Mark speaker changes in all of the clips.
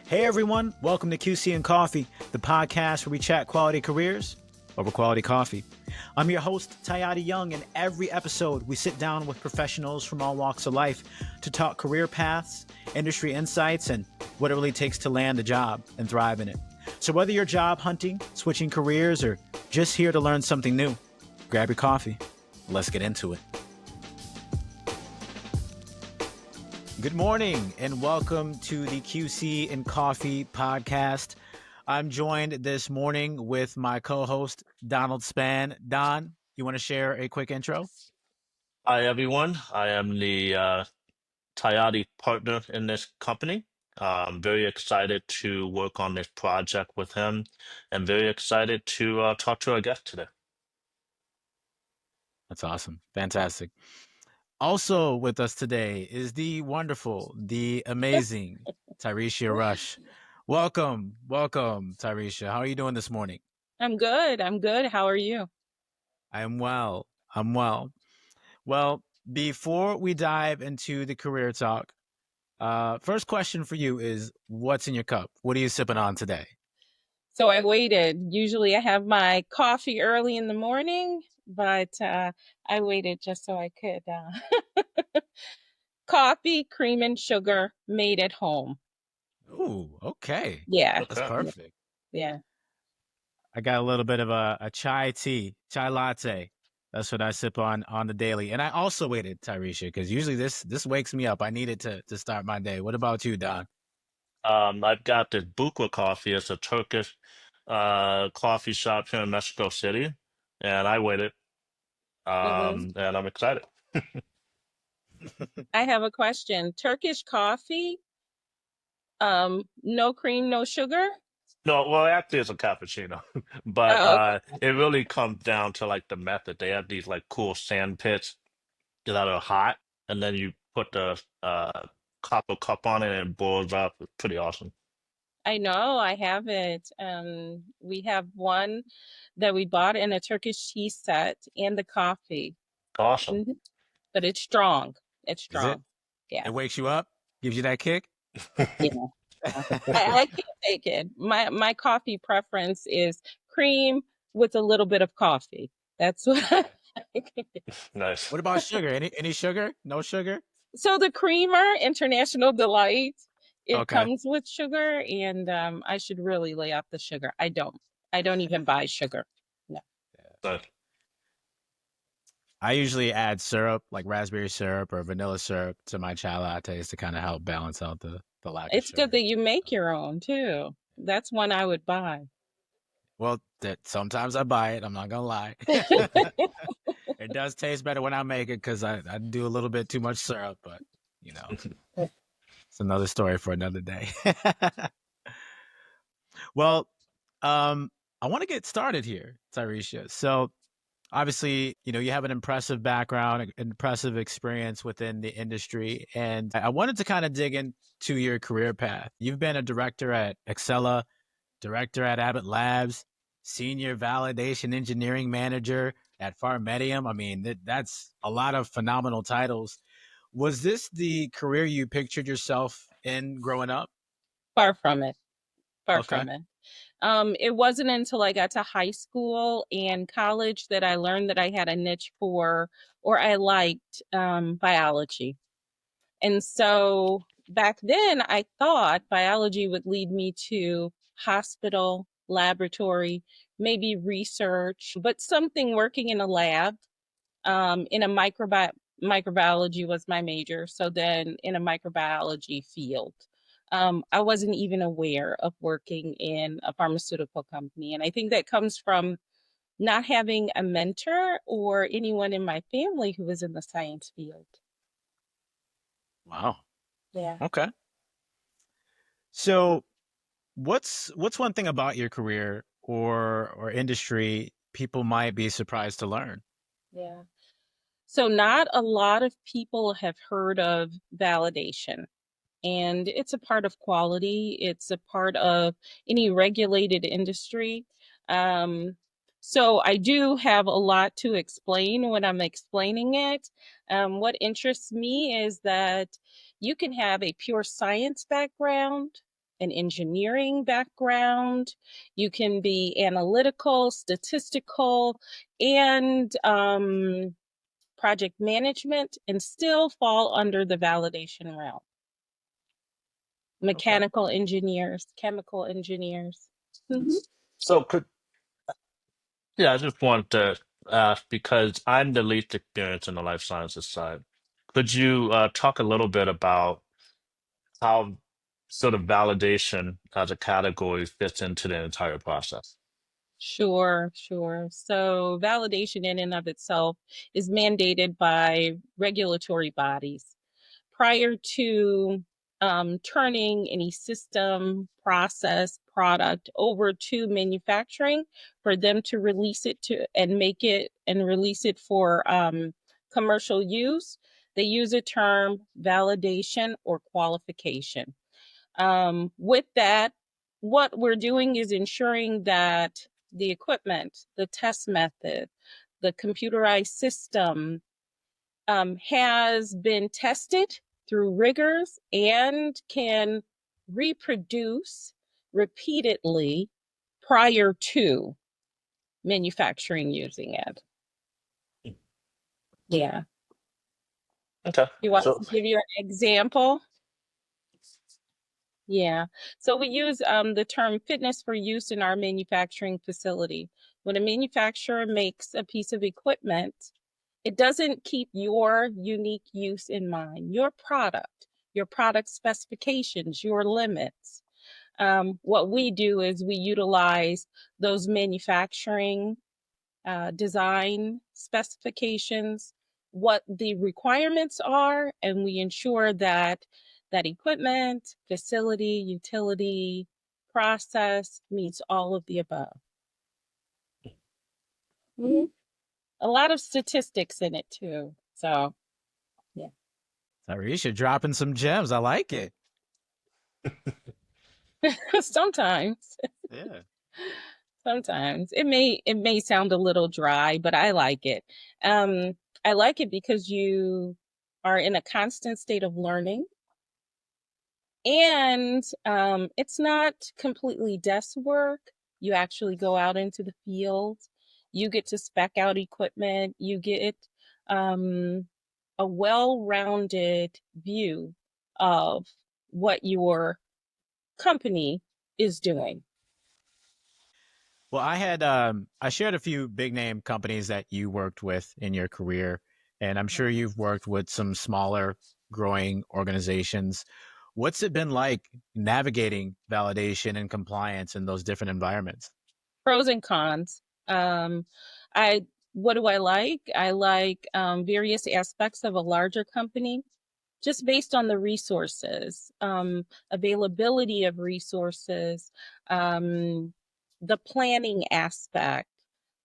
Speaker 1: Hey everyone, welcome to QC and Coffee, the podcast where we chat quality careers over quality coffee. I'm your host, Tiahti Young, and every episode we sit down with professionals from all walks of life to talk career paths, industry insights, and what it really takes to land a job and thrive in it. So whether you're job hunting, switching careers, or just here to learn something new, grab your coffee. Let's get into it. Good morning and welcome to the QC and Coffee podcast. I'm joined this morning with my co-host, Donald Spann. Don, you want to share a quick intro?
Speaker 2: Hi, everyone. I am the Tiahti partner in this company. I'm very excited to work on this project with him and very excited to talk to our guest today.
Speaker 1: That's awesome. Fantastic. Also with us today is the wonderful, the amazing Tieresia Rush. Welcome, Tieresia. How are you doing this morning?
Speaker 3: I'm good. How are you?
Speaker 1: I'm well. Well, before we dive into the career talk, first question for you is what's in your cup? What are you sipping on today?
Speaker 3: So I waited. Usually I have my coffee early in the morning, but I waited just so I could. Coffee, cream, and sugar made at home.
Speaker 1: Ooh, okay.
Speaker 3: Yeah.
Speaker 1: That's
Speaker 2: Okay.
Speaker 1: perfect.
Speaker 3: Yeah.
Speaker 1: I got a little bit of a chai latte. That's what I sip on the daily. And I also waited, Tieresia, because usually this wakes me up. I need it to start my day. What about you, Don?
Speaker 2: I've got this Bukla coffee. It's a Turkish coffee shop here in Mexico City, and I waited,
Speaker 3: Mhm.
Speaker 2: and I'm excited.
Speaker 3: I have a question. Turkish coffee, no cream, no sugar?
Speaker 2: No, well, actually, it's a cappuccino, but
Speaker 3: Oh, okay.
Speaker 2: it really comes down to like the method. They have these like cool sand pits that are hot, and then you put the copper cup on it and it boils up. It's pretty awesome.
Speaker 3: I know, I have it. We have one that we bought in a Turkish tea set and the coffee.
Speaker 2: Awesome.
Speaker 3: Mhm. But it's strong. It's
Speaker 1: Is it?
Speaker 3: strong. Yeah.
Speaker 1: It wakes you up? Gives you that kick?
Speaker 3: Yeah. I can't take it. My coffee preference is cream with a little bit of coffee. That's what I like.
Speaker 2: Nice.
Speaker 1: What about sugar? Any sugar? No sugar?
Speaker 3: So the creamer, International Delight, it
Speaker 1: Okay.
Speaker 3: comes with sugar, and I should really lay off the sugar. I don't. I don't even buy sugar. No.
Speaker 2: Nice.
Speaker 1: I usually add syrup, like raspberry syrup or vanilla syrup, to my chai lattes to kind of help balance out the lack of
Speaker 3: It's good
Speaker 1: sugar.
Speaker 3: that you make your own too. That's one I would buy.
Speaker 1: Well, that sometimes I buy it. I'm not gonna lie. It does taste better when I make it because I do a little bit too much syrup, but you know, it's another story for another day. Well, I want to get started here, Tieresia. So obviously, you have an impressive background, an impressive experience within the industry, and I wanted to kind of dig into your career path. You've been a director at Excella, director at Abbott Labs, senior validation engineering manager at Pharmedium. I mean, that's a lot of phenomenal titles. Was this the career you pictured yourself in growing up?
Speaker 3: Far from it. Far
Speaker 1: Okay.
Speaker 3: from it. It wasn't until I got to high school and college that I learned that I had a niche for, or I liked biology. And so back then, I thought biology would lead me to hospital, laboratory, maybe research, but something working in a lab. In a microbiology was my major. So then in a microbiology field. I wasn't even aware of working in a pharmaceutical company. And I think that comes from not having a mentor or anyone in my family who was in the science field.
Speaker 1: Wow.
Speaker 3: Yeah.
Speaker 1: Okay. So what's one thing about your career or industry people might be surprised to learn?
Speaker 3: Yeah. So not a lot of people have heard of validation. And it's a part of quality. It's a part of any regulated industry. Um, so I do have a lot to explain when I'm explaining it. What interests me is that you can have a pure science background an engineering background. You can be analytical, statistical, and project management, and still fall under the validation realm.
Speaker 1: Okay.
Speaker 3: Mechanical engineers, chemical engineers. Mhm.
Speaker 2: So yeah, I just want to ask because I'm the least experienced in the life sciences side. Could you talk a little bit about how sort of validation as a category fits into the entire process?
Speaker 3: Sure, sure. So validation in and of itself is mandated by regulatory bodies. Prior to turning any system, process, product over to manufacturing, for them to release it to and make it and release it for commercial use, they use a term validation or qualification. With that, what we're doing is ensuring that the equipment, the test method, the computerized system has been tested through rigors and can reproduce repeatedly prior to manufacturing using it. Yeah.
Speaker 2: Okay.
Speaker 3: You want
Speaker 2: So
Speaker 3: to give you an example? Yeah. So we use the term fitness for use in our manufacturing facility. When a manufacturer makes a piece of equipment, it doesn't keep your unique use in mind, your product specifications, your limits. What we do is we utilize those manufacturing design specifications, what the requirements are, and we ensure that that equipment, facility, utility, process meets all of the above. Mhm. A lot of statistics in it too. So, yeah.
Speaker 1: Tarisha dropping some gems. I like it.
Speaker 3: Sometimes,
Speaker 1: Yeah.
Speaker 3: sometimes it may sound a little dry, but I like it. Um, I like it because you are in a constant state of learning. And it's not completely desk work. You actually go out into the field. You get to spec out equipment. You get um, a well-rounded view of what your company is doing.
Speaker 1: Well, I shared a few big name companies that you worked with in your career, and I'm sure you've worked with some smaller growing organizations. What's it been like navigating validation and compliance in those different environments?
Speaker 3: Pros and cons. Um, I what do I like? I like various aspects of a larger company just based on the resources, availability of resources, the planning aspect.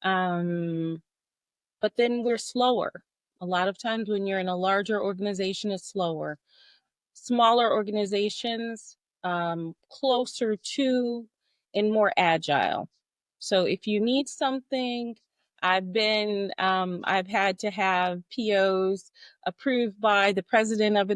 Speaker 3: Um, but then we're slower. A lot of times when you're in a larger organization, it's slower. Smaller organizations, closer to and more agile. So if you need something, I've had to have POs approved by the president of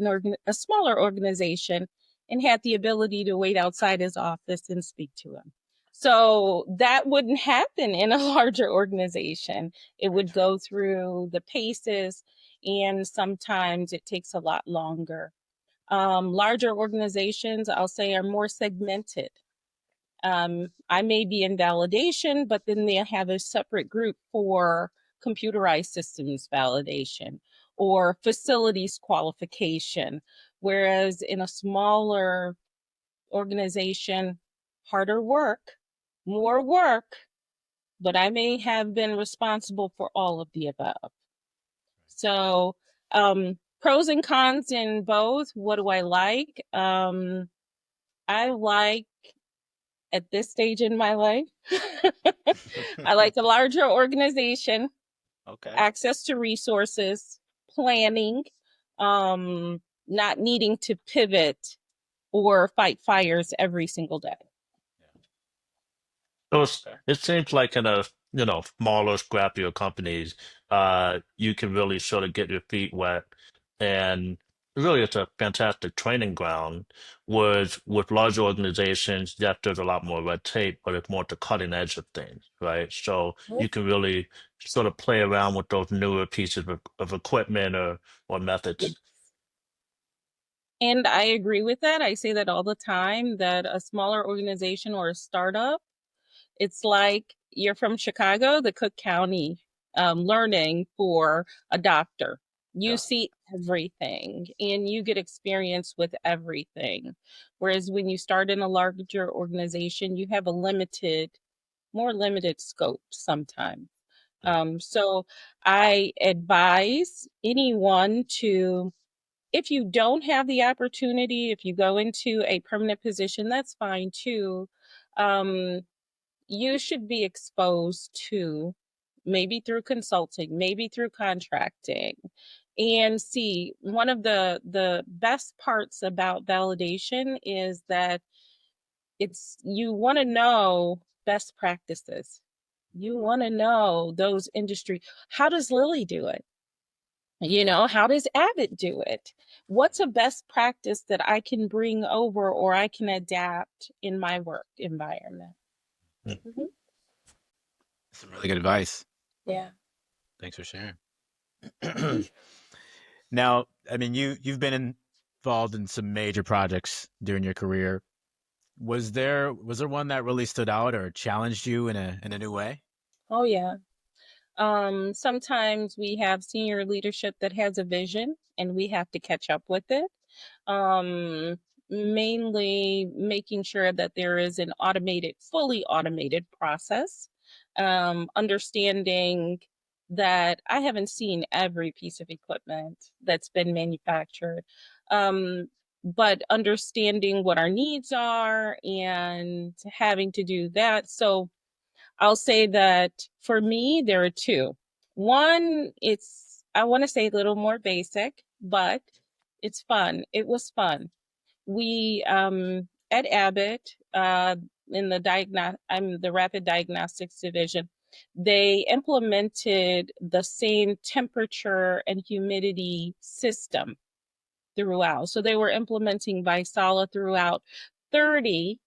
Speaker 3: a smaller organization and had the ability to wait outside his office and speak to him. So that wouldn't happen in a larger organization. It would
Speaker 1: True.
Speaker 3: go through the paces, and sometimes it takes a lot longer. Larger organizations, I'll say, are more segmented. I may be in validation, but then they have a separate group for computerized systems validation or facilities qualification. Whereas in a smaller organization, harder work, more work, but I may have been responsible for all of the above. So, pros and cons in both. What do I like? I like at this stage in my life, I like a larger organization,
Speaker 1: Okay.
Speaker 3: access to resources, planning, not needing to pivot or fight fires every single day.
Speaker 2: So
Speaker 1: Okay.
Speaker 2: it seems like in a smaller, scrappier companies, you can really sort of get your feet wet and really it's a fantastic training ground. With large organizations, yes, there's a lot more red tape, but it's more at the cutting edge of things, right? So you can really sort of play around with those newer pieces of equipment or
Speaker 3: Yeah.
Speaker 2: methods.
Speaker 3: And I agree with that. I say that all the time, that a smaller organization or a startup, it's like you're from Chicago, the Cook County, learning for a doctor. You
Speaker 2: Yeah.
Speaker 3: see everything and you get experience with everything. Whereas when you start in a larger organization, you have a more limited scope sometimes.
Speaker 2: Yeah.
Speaker 3: So I advise anyone to, if you don't have the opportunity, if you go into a permanent position, that's fine too. Um, you should be exposed to, maybe through consulting, maybe through contracting, and see, one of the best parts about validation is that it's, you want to know best practices. You want to know those industry. How does Lilly do it? How does Abbott do it? What's a best practice that I can bring over or I can adapt in my work environment?
Speaker 2: Mm.
Speaker 3: Mhm.
Speaker 1: Some really good advice.
Speaker 3: Yeah.
Speaker 1: Thanks for sharing. Now, I mean, you've been involved in some major projects during your career. Was there one that really stood out or challenged you in a new way?
Speaker 3: Oh, yeah. Sometimes we have senior leadership that has a vision and we have to catch up with it. Um, Mainly making sure that there is an fully automated process. Understanding that I haven't seen every piece of equipment that's been manufactured. But understanding what our needs are and having to do that. So I'll say that for me, there are two. One, I want to say a little more basic, but it's fun. It was fun. We, at Abbott, in I'm the rapid diagnostics division, they implemented the same temperature and humidity system throughout. So they were implementing Visala throughout 30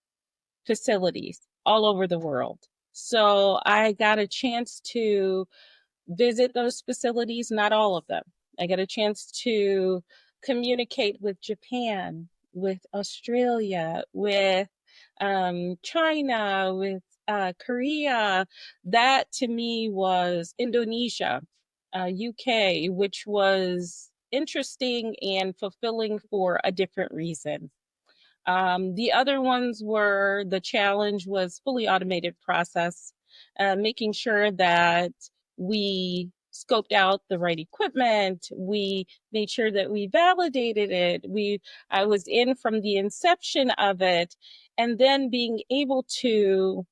Speaker 3: facilities all over the world. So I got a chance to visit those facilities, not all of them. I got a chance to communicate with Japan, with Australia, with China, with Korea. That to me was Indonesia, UK, which was interesting and fulfilling for a different reason. The other ones were, the challenge was fully automated process, making sure that we scoped out the right equipment. We made sure that we validated it. I was in from the inception of it, and then being able to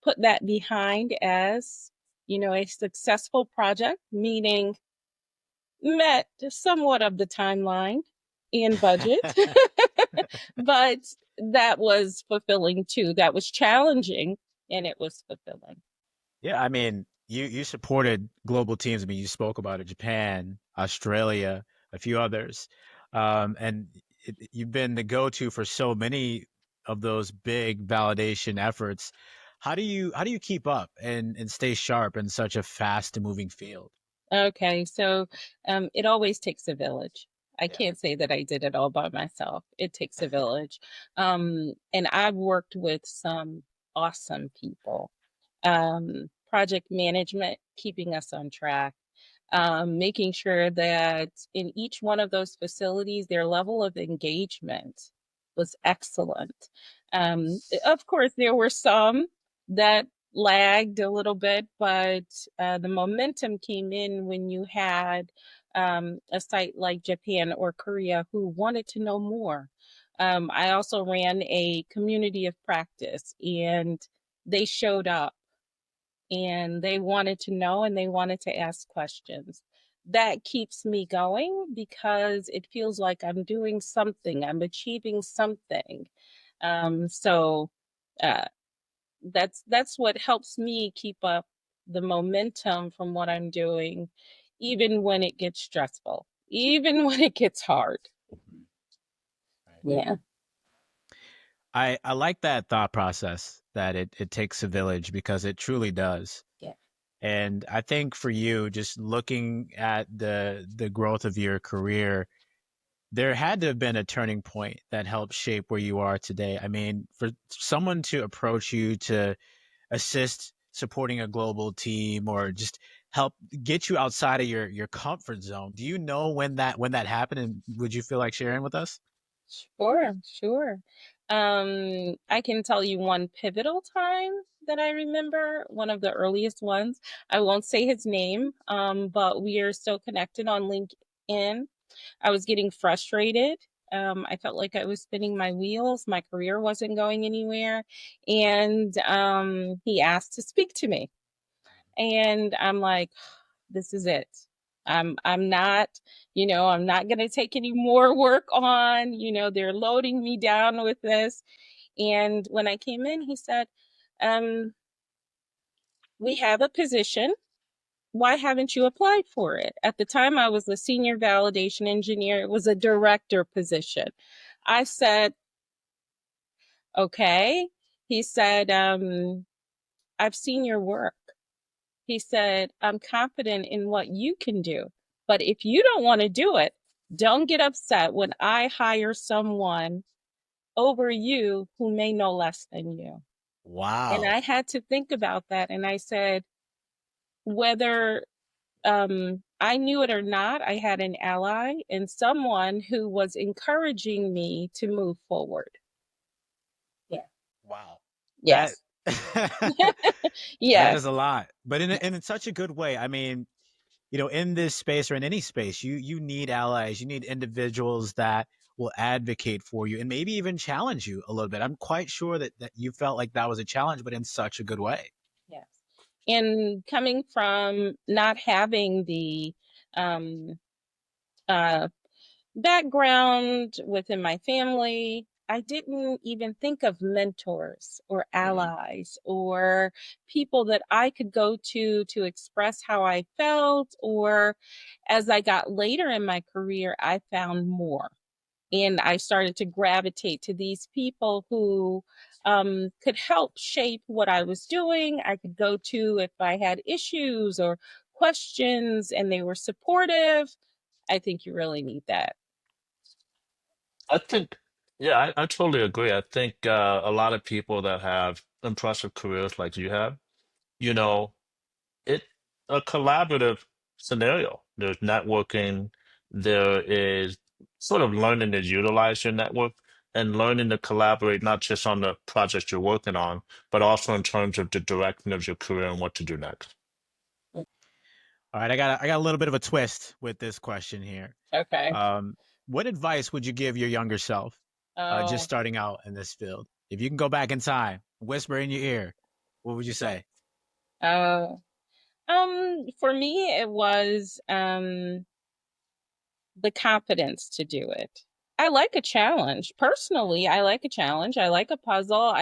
Speaker 3: put that behind as, a successful project, meaning met somewhat of the timeline and budget. But that was fulfilling too. That was challenging and it was fulfilling.
Speaker 1: Yeah, I mean, you supported global teams. I mean, you spoke about it, Japan, Australia, a few others, and you've been the go-to for so many of those big validation efforts. How do you keep up and stay sharp in such a fast moving field?
Speaker 3: Okay, so it always takes a village. I
Speaker 1: Yeah.
Speaker 3: can't say that I did it all by myself. It takes a village. And I've worked with some awesome people. Project management, keeping us on track, making sure that in each one of those facilities, their level of engagement was excellent. Of course, there were some that lagged a little bit, but the momentum came in when you had a site like Japan or Korea who wanted to know more. I also ran a community of practice, and they showed up and they wanted to know and they wanted to ask questions. That keeps me going because it feels like I'm doing something, I'm achieving something. So uh, that's what helps me keep up the momentum from what I'm doing, even when it gets stressful, even when it gets hard. Yeah.
Speaker 1: I like that thought process that it takes a village because it truly does.
Speaker 3: Yeah.
Speaker 1: And I think for you, just looking at the growth of your career, there had to have been a turning point that helped shape where you are today. I mean, for someone to approach you to assist supporting a global team or just help get you outside of your comfort zone. Do you know when that happened, and would you feel like sharing with us?
Speaker 3: Sure, sure. I can tell you one pivotal time that I remember, one of the earliest ones. I won't say his name, but we are still connected on LinkedIn. I was getting frustrated. I felt like I was spinning my wheels. My career wasn't going anywhere. And he asked to speak to me. And I'm like, this is it. I'm not, I'm not going to take any more work on, they're loading me down with this. And when I came in, he said, um, we have a position. Why haven't you applied for it? At the time, I was the senior validation engineer. It was a director position. I said, okay. He said, I've seen your work. He said, I'm confident in what you can do. But if you don't want to do it, don't get upset when I hire someone over you who may know less than you. And
Speaker 1: Wow.
Speaker 3: I had to think about that. And I said, whether I knew it or not, I had an ally and someone who was encouraging me to move forward. Yeah.
Speaker 1: Wow. That
Speaker 3: Yes.
Speaker 1: that
Speaker 3: Yes.
Speaker 1: is a lot, but
Speaker 3: Yes.
Speaker 1: in such a good way. I mean, in this space or in any space, you need allies. You need individuals that will advocate for you and maybe even challenge you a little bit. I'm quite sure that you felt like that was a challenge, but in such a good way.
Speaker 3: Yes. And coming from not having the um, uh, background within my family, I didn't even think of mentors or
Speaker 1: Mm,
Speaker 3: allies or people that I could go to express how I felt. Or as I got later in my career, I found more. And I started to gravitate to these people who could help shape what I was doing. I could go to if I had issues or questions, and they were supportive. I think you really need that.
Speaker 2: I think, yeah, I totally agree. I think a lot of people that have impressive careers like you have, you know, it a collaborative scenario. There's networking, there is sort of learning to utilize your network and learning to collaborate not just on the projects you're working on, but also in terms of the direction of your career and what to do next.
Speaker 1: All right, I got a little bit of a twist with this question here.
Speaker 3: Okay.
Speaker 1: Um, what advice would you give your younger self, just
Speaker 3: Oh,
Speaker 1: starting out in this field? If you can go back in time, whisper in your ear, what would you say?
Speaker 3: oh. For me, it was the confidence to do it. I like a challenge. Personally, I like a challenge. I like a puzzle.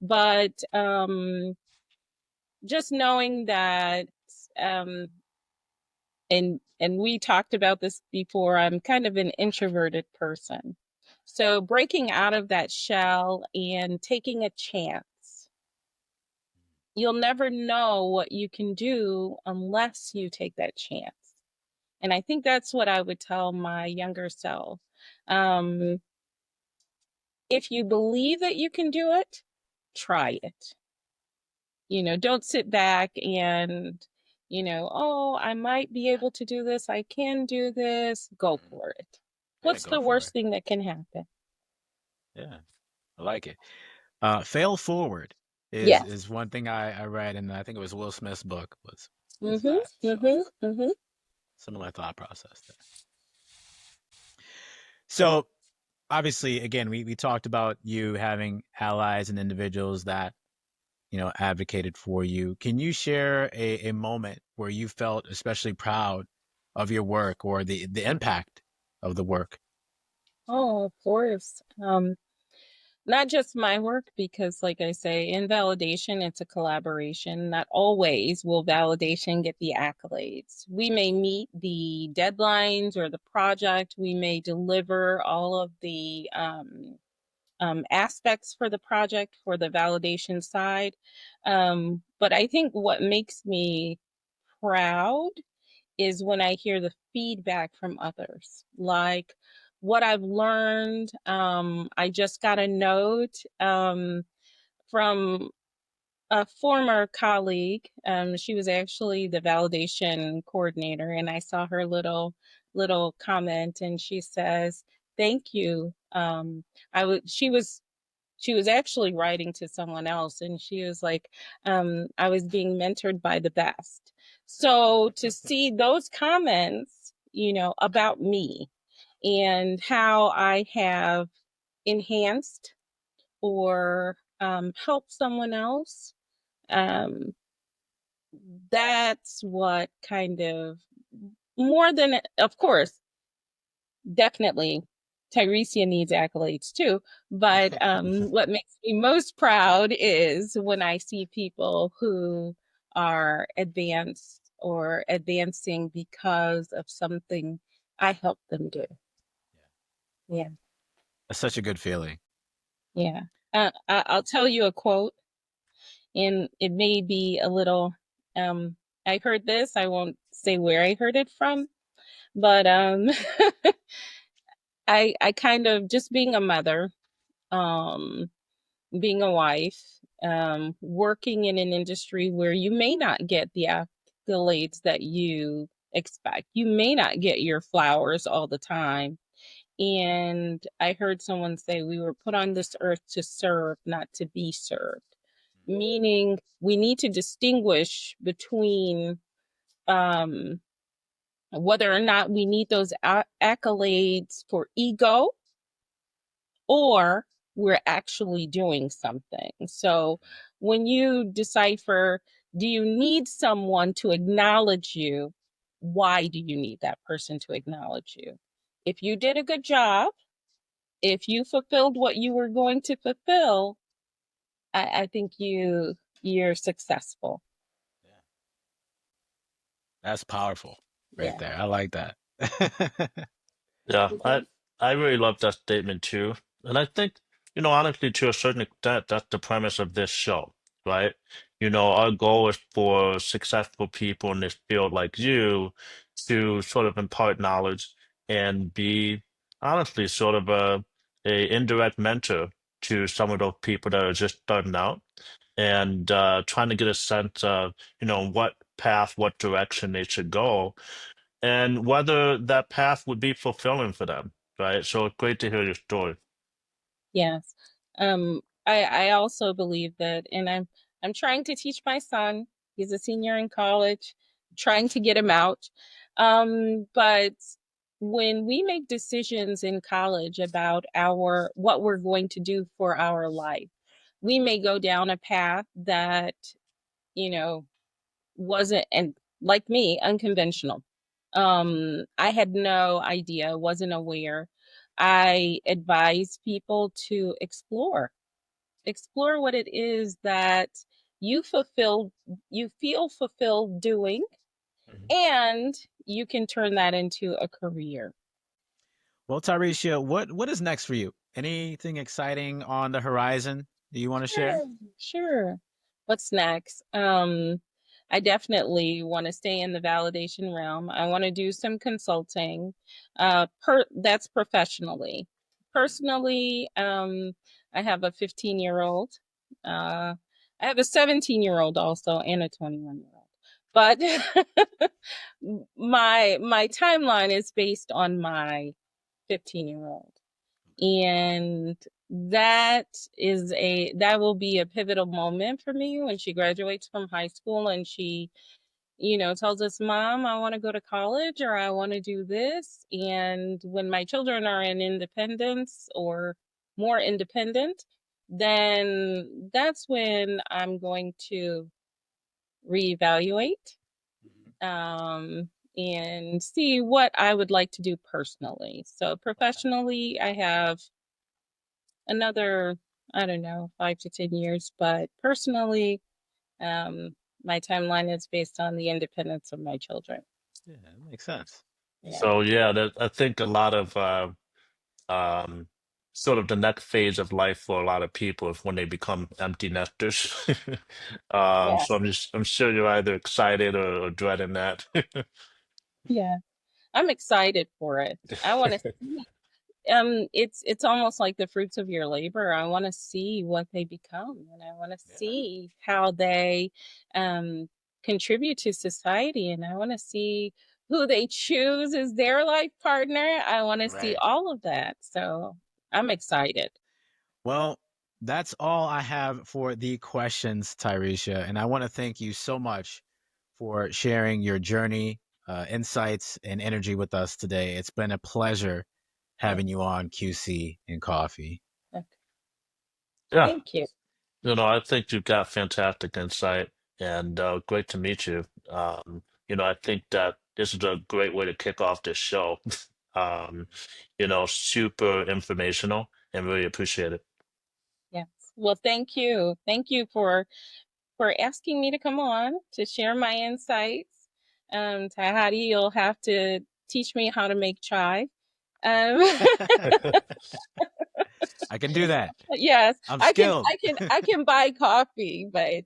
Speaker 3: But just knowing that um and we talked about this before, I'm kind of an introverted person. So breaking out of that shell and taking a chance. You'll never know what you can do unless you take that chance. And I think that's what I would tell my younger self. Um, if you believe that you can do it, try it. Don't sit back and, oh, I might be able to do this. I can do this. Go
Speaker 1: Mm,
Speaker 3: for it.
Speaker 1: yeah,
Speaker 3: What's
Speaker 1: go
Speaker 3: the
Speaker 1: for
Speaker 3: worst
Speaker 1: it.
Speaker 3: thing that can happen?
Speaker 1: Yeah, I like it. Fail forward
Speaker 3: Yes.
Speaker 1: is one thing I read, and I think it was Will Smith's book was
Speaker 3: Mm-hmm.
Speaker 1: that. So
Speaker 3: Mm-hmm. Mm-hmm.
Speaker 1: similar thought process there. So obviously, again, we talked about you having allies and individuals that advocated for you. Can you share a moment where you felt especially proud of your work or the impact of the work?
Speaker 3: Oh, of course. not just my work, because like I say, in validation, it's a collaboration. Not always will validation get the accolades. We may meet the deadlines or the project. We may deliver all of the aspects for the project for the validation side. But I think what makes me proud is when I hear the feedback from others, like what I've learned. I just got a note from a former colleague. She was actually the validation coordinator, and I saw her little comment, and she says, "Thank you." She was actually writing to someone else, and she was like, I was being mentored by the best. So to see those comments, about me and how I have enhanced or helped someone else, um, that's what kind of, more than, of course, definitely Tieresia needs accolades too, but what makes me most proud is when I see people who are advanced or advancing because of something I helped them do. Yeah,
Speaker 1: That's such a good feeling.
Speaker 3: yeah. I'll tell you a quote, and it may be a little. I heard this. I won't say where I heard it from, but I kind of, just being a mother, um, being a wife, working in an industry where you may not get the accolades that you expect. You may not get your flowers all the time. And I heard someone say we were put on this earth to serve, not to be served. Meaning we need to distinguish between um, whether or not we need those accolades for ego, or we're actually doing something. So when you decipher, do you need someone to acknowledge you? Why do you need that person to acknowledge you? If you did a good job, if you fulfilled what you were going to fulfill, I think you're successful.
Speaker 1: That's powerful right
Speaker 3: Yeah.
Speaker 1: there. I like that.
Speaker 2: Yeah,
Speaker 3: Mhm.
Speaker 2: I really love that statement too. And I think, honestly, to a certain extent, that's the premise of this show, right? Our goal is for successful people in this field like you to sort of impart knowledge and be honestly sort of a indirect mentor to some of those people that are just starting out and trying to get a sense of, what path, what direction they should go and whether that path would be fulfilling for them, right? So it's great to hear your story.
Speaker 3: Yes. I also believe that, and I'm trying to teach my son. He's a senior in college, trying to get him out. But when we make decisions in college about our what we're going to do for our life, we may go down a path that, you know, wasn't, and like me, unconventional. I had no idea, wasn't aware. I advise people to explore what it is that you fulfill, you feel fulfilled doing,
Speaker 1: Mhm.
Speaker 3: and you can turn that into a career.
Speaker 1: Well, Tyrecia, what is next for you? Anything exciting on the horizon that you want to share?
Speaker 3: Sure, sure. What's next? I definitely want to stay in the validation realm. I want to do some consulting. That's professionally. Personally, I have a 15-year-old. Uh, I have a 17-year-old also, and a 21-year-old. But my timeline is based on my 15-year-old, and that will be a pivotal moment for me when she graduates from high school, and she, tells us, Mom, I want to go to college, or I want to do this. And when my children are in independence, or more independent, then that's when I'm going to reevaluate, um, and see what I would like to do personally. So professionally, I have another I don't know, 5 to 10 years. But personally, um, my timeline is based on the independence of my children.
Speaker 1: Yeah, that makes sense.
Speaker 3: Yeah.
Speaker 2: So yeah, I think a lot of um, sort of the next phase of life for a lot of people is when they become empty nesters. So
Speaker 3: Yes.
Speaker 2: I'm sure you're either excited or dreading that.
Speaker 3: Yeah. I'm excited for it. I want to see. It's almost like the fruits of your labor. I want to see what they become, and I want to
Speaker 1: Yeah.
Speaker 3: see how they um contribute to society, and I want to see who they choose as their life partner. I want to see
Speaker 1: Right.
Speaker 3: all of that. So I'm excited.
Speaker 1: Well, that's all I have for the questions, Tieresia. And I want to thank you so much for sharing your journey, insights, and energy with us today. It's been a pleasure
Speaker 3: Yeah.
Speaker 1: having you on QC and Coffee.
Speaker 3: Okay.
Speaker 2: Yeah,
Speaker 3: Thank you.
Speaker 2: I think you've got fantastic insight and great to meet you. I think that this is a great way to kick off this show. Um, super informational and really appreciate it.
Speaker 3: Yes. Well, thank you. Thank you for asking me to come on to share my insights. Tiahti, you'll have to teach me how to make chai. Um,
Speaker 1: I can do that.
Speaker 3: yes,
Speaker 1: I'm
Speaker 3: I can,
Speaker 1: skilled.
Speaker 3: I can, I can buy coffee, but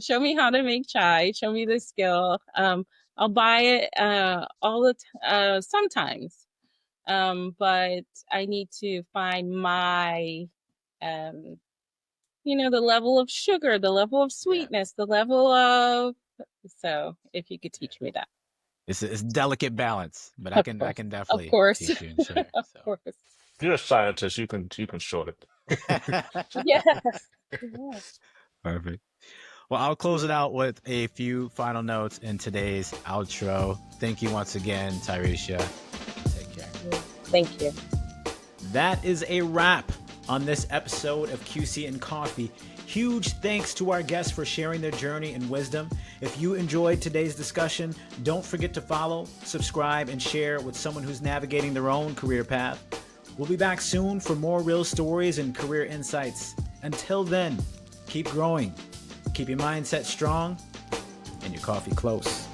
Speaker 3: show me how to make chai. Show me the skill. I'll buy it sometimes, but I need to find my um, the level of sugar, the level of
Speaker 1: Yeah.
Speaker 3: sweetness, the level of. So, if you could
Speaker 1: Yeah.
Speaker 3: teach me that.
Speaker 1: It's delicate balance, but I
Speaker 3: Of
Speaker 1: can I
Speaker 3: course.
Speaker 1: can
Speaker 3: Of
Speaker 1: definitely
Speaker 3: course.
Speaker 1: teach you and share.
Speaker 3: Of
Speaker 1: So
Speaker 3: course.
Speaker 2: You're a scientist. You can sort it.
Speaker 3: Yes. Yes.
Speaker 1: perfect. Well, I'll close it out with a few final notes in today's outro. Thank you once again, Tieresia. Take care.
Speaker 3: Thank you.
Speaker 1: That is a wrap on this episode of QC and Coffee. Huge thanks to our guests for sharing their journey and wisdom. If you enjoyed today's discussion, don't forget to follow, subscribe, and share with someone who's navigating their own career path. We'll be back soon for more real stories and career insights. Until then, keep growing, keep your mindset strong, and your coffee close.